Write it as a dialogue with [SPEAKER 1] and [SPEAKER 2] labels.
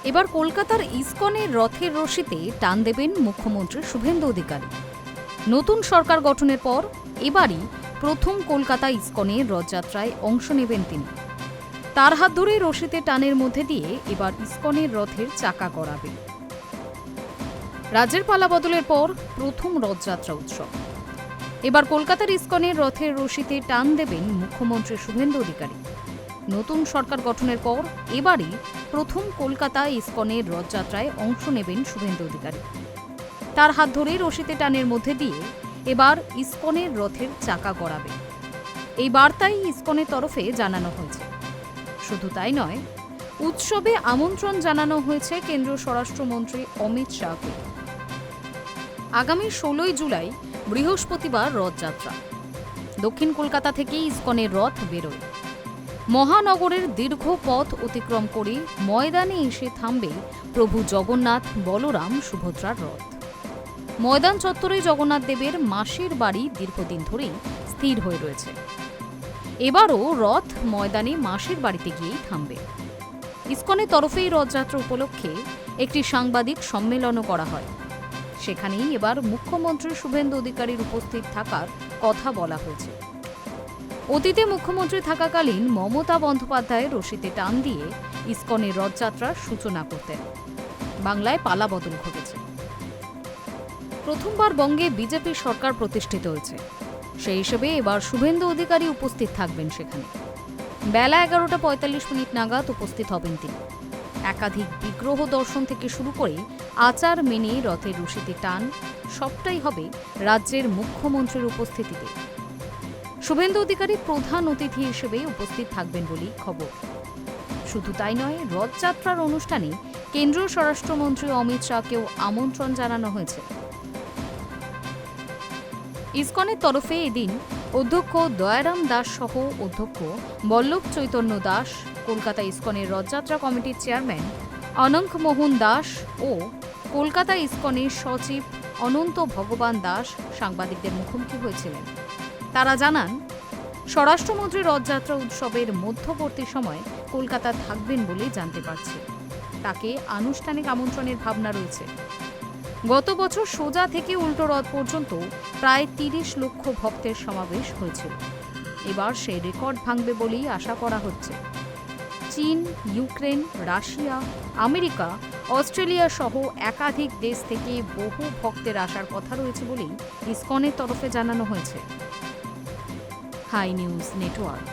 [SPEAKER 1] এবার কলকাতার ইসকনের রথের রশিতে টান দেবেন মুখ্যমন্ত্রী শুভেন্দু অধিকারী। নতুন সরকার গঠনের পর এবারই প্রথম কলকাতা ইসকনের রথযাত্রায় অংশ নেবেন তিনি। তার হাত ধরে রশিতে টানের মধ্যে দিয়ে এবার ইসকনের রথের চাকা গড়াবে। রাজ্যের পালা বদলের পর প্রথম রথযাত্রা উৎসব। এবার কলকাতার ইসকনের রথের রশিতে টান দেবেন মুখ্যমন্ত্রী শুভেন্দু অধিকারী। নতুন সরকার গঠনের পর এবারই প্রথম কলকাতা ইসকনের রথযাত্রায় অংশ নেবেন শুভেন্দু অধিকারী। তার হাত ধরে রশিতে টানের মধ্যে দিয়ে এবার ইসকনের রথের চাকা গড়াবে। এই বার্তাই ইসকনের তরফে জানানো হয়েছে। শুধু তাই নয়, উৎসবে আমন্ত্রণ জানানো হয়েছে কেন্দ্রীয় স্বরাষ্ট্রমন্ত্রী অমিত শাহকে। আগামী 16 জুলাই বৃহস্পতিবার রথযাত্রা। দক্ষিণ কলকাতা থেকে ইসকনের রথ বেরোয়। মহানগরের দীর্ঘ পথ অতিক্রম করে ময়দানে এসে থামবে প্রভু জগন্নাথ, বলরাম, সুভদ্রার রথ। ময়দান চত্বরে জগন্নাথ দেবের মাসির বাড়ি দীর্ঘদিন ধরেই স্থির হয়ে রয়েছে। এবারও রথ ময়দানে মাসির বাড়িতে গিয়েই থামবে। ইসকনের তরফে এই রথযাত্রা উপলক্ষে একটি সাংবাদিক সম্মেলনও করা হয়। সেখানেই এবার মুখ্যমন্ত্রী শুভেন্দু অধিকারীর উপস্থিত থাকার কথা বলা হয়েছে। অতীতে মুখ্যমন্ত্রী থাকাকালীন মমতা বন্দ্যোপাধ্যায় রশিতে টান দিয়ে ইসকনের রথযাত্রার সূচনা করতেন। বাংলায় পালাবদল ঘটেছে। প্রথমবার বঙ্গে বিজেপি সরকার প্রতিষ্ঠিত হয়েছে। সেই হিসেবে এবার শুভেন্দু অধিকারী উপস্থিত থাকবেন সেখানে। বেলা 11:45 নাগাদ উপস্থিত হবেন তিনি। একাধিক বিগ্রহ দর্শন থেকে শুরু করে আচার মেনে রথের রশিতে টান সবটাই হবে রাজ্যের মুখ্যমন্ত্রীর উপস্থিতিতে। শুভেন্দু অধিকারী প্রধান অতিথি হিসেবে উপস্থিত থাকবেন বলেই খবর। শুধু তাই নয়, রথযাত্রার অনুষ্ঠানে কেন্দ্রীয় স্বরাষ্ট্রমন্ত্রী অমিত শাহকেও আমন্ত্রণ জানানো হয়েছে। ইসকনের তরফে এদিন অধ্যক্ষ দয়ারাম দাস সহ অধ্যক্ষ বল্লভ চৈতন্য দাস, কলকাতা ইসকনের রথযাত্রা কমিটির চেয়ারম্যান অনঙ্ক মোহন দাস ও কলকাতা ইসকনের সচিব অনন্ত ভগবান দাস সাংবাদিকদের মুখোমুখি হয়েছিলেন। তারা জানান, স্বরাষ্ট্রমন্ত্রী রথযাত্রা উৎসবের মধ্যবর্তী সময় কলকাতা থাকবেন বলেই জানতে পারছি। তাকে আনুষ্ঠানিক আমন্ত্রণের ভাবনা রয়েছে। গত বছর সোজা থেকে উল্টো রথ পর্যন্ত প্রায় 30 লক্ষ ভক্তের সমাবেশ হয়েছিল। এবার সেই রেকর্ড ভাঙবে বলেই আশা করা হচ্ছে। চীন, ইউক্রেন, রাশিয়া, আমেরিকা, অস্ট্রেলিয়া সহ একাধিক দেশ থেকে বহু ভক্তের আসার কথা রয়েছে বলেই ইসকনের তরফে জানানো হয়েছে। Hi News network.